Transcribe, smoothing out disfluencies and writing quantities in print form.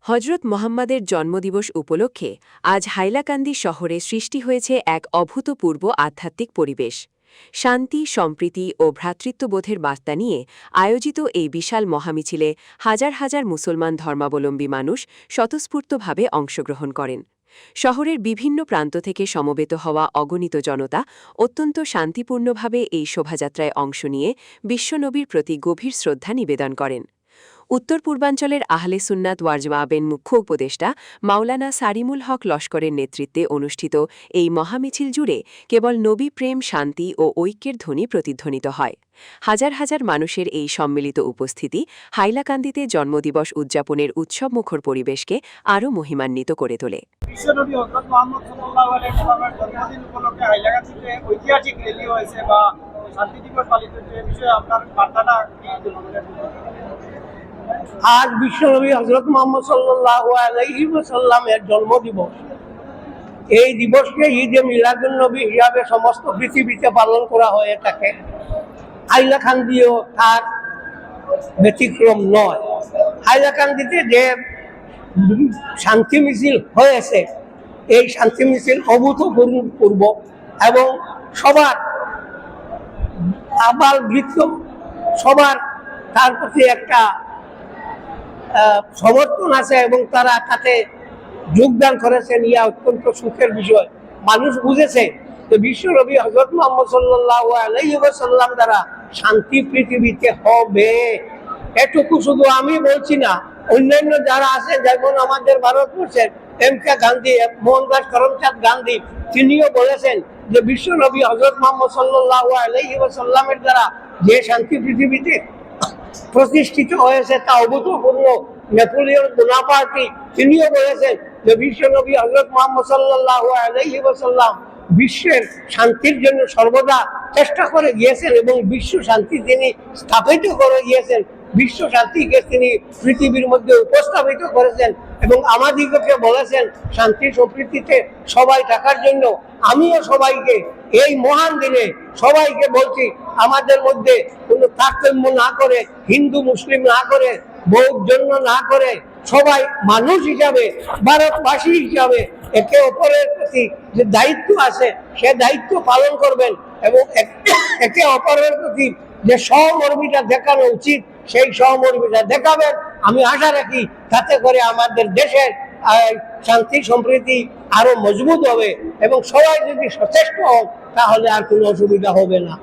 হজরত মোহাম্মদের জন্মদিবস উপলক্ষে আজ হাইলাকান্দি শহরে সৃষ্টি হয়েছে এক অভূতপূর্ব আধ্যাত্মিক পরিবেশ। শান্তি, সম্প্রীতি ও ভ্রাতৃত্ববোধের বার্তা নিয়ে আয়োজিত এই বিশাল মহামিছিলে হাজার হাজার মুসলমান ধর্মাবলম্বী মানুষ স্বতঃস্ফূর্তভাবে অংশগ্রহণ করেন। শহরের বিভিন্ন প্রান্ত থেকে সমবেত হওয়া অগণিত জনতা অত্যন্ত শান্তিপূর্ণভাবে এই শোভাযাত্রায় অংশ নিয়ে বিশ্বনবীর প্রতি গভীর শ্রদ্ধা নিবেদন করেন। উত্তর পূর্বাঞ্চলের আহলে সুন্নাত ওয়াল জামাতের মুখ্য উপদেষ্টা মাওলানা সারিমুল হক লস্করের নেতৃত্বে অনুষ্ঠিত এই মহামিছিল জুড়ে কেবল নবী প্রেম, শান্তি ও ঐক্যের ধ্বনি প্রতিধ্বনিত হয়। হাজার হাজার মানুষের এই সম্মিলিত উপস্থিতি হাইলাকান্দিতে জন্মদিবস উদযাপনের উৎসবমুখর পরিবেশকে আরও মহিমান্বিত করে তোলে। বিশ্বনবী হযরত মুহাম্মদ সাল্লাল্লাহু আলাইহি ওয়াসাল্লামের জন্মদিন উপলক্ষে হাইলাকান্দিতে ঐতিহাসিক র্যালি হয়েছে বা শান্তি দিবস পালিত হচ্ছে, এই বিষয়ে আপনার বার্তাটা কি? আজ বিশ্বনবী হযরত মুহাম্মদ সাল্লাল্লাহু আলাইহি ওয়াসাল্লামের জন্মদিবস। এই দিবসকে ঈদে মিলাদুন নবী হিসাবে সমস্ত পৃথিবীতে পালন করা হয়ে থাকে। হাইলাকান্দিও তার ব্যতিক্রম নয়। হাইলাকান্দিতে যে শান্তি মিছিল হয়েছে, এই শান্তি মিছিল অভূতপূর্ব এবং সবার আবাল বৃত্ত সবার তার প্রতি একটা সমর্থন আছে এবং তারা তাতে যোগদান করেছেন। ইয়া অত্যন্ত সুখের বিষয়। মানুষ বুঝেছে যে বিশ্বনবী হযরত মুহাম্মদ সাল্লাল্লাহু আলাইহি ওয়াসাল্লাম দ্বারা শান্তি পৃথিবীতে হবে। এটুকু শুধু আমি বলছি না, অন্যান্য যারা আছে, যেমন আমাদের ভারতবর্ষের এম.কে. গান্ধী, মোহনদাস করমচাঁদ গান্ধী, তিনিও বলেছেন যে বিশ্বনবী হযরত মুহাম্মদ সাল্লাল্লাহু আলাইহি ওয়াসাল্লামের দ্বারা যে শান্তি পৃথিবীতে প্রতিষ্ঠিত হয়েছে তা অভূতপূর্ব। নেপোলিয়ন বোনাপার্টি তিনিও বলেছেন যে বিশ্বনবী হযরত মুহাম্মদ সাল্লাল্লাহু আলাইহি ওয়াসাল্লাম বিশ্বের শান্তির জন্য সর্বদা চেষ্টা করে গিয়েছেন এবং বিশ্ব শান্তি তিনি স্থাপিত করে গিয়েছেন। বিশ্ব শান্তিকে তিনি পৃথিবীর মধ্যে উপস্থাপিত করেছেন এবং আমাদিগকে বলেছেন শান্তি সম্প্রীতিতে সবাই থাকার জন্য। আমিও সবাইকে এই মহান দিনে সবাইকে বলছি, আমাদের মধ্যে কোনো তারতম্য না করে, হিন্দু মুসলিম না করে, বৌদ্ধ না করে, সবাই মানুষ হিসাবে, ভারতবাসী হিসাবে একে অপরের প্রতি যে দায়িত্ব আছে সে দায়িত্ব পালন করবেন এবং একে অপরের প্রতি যে সহমর্মিতা দেখানো উচিত সেই সহমর্মিতা দেখাবেন। আমি আশা রাখি তাতে করে আমাদের দেশের শান্তি সম্প্রীতি আরো মজবুত হবে এবং সবাই যদি সচেষ্ট হন তাহলে আর কোনো অসুবিধা হবে না।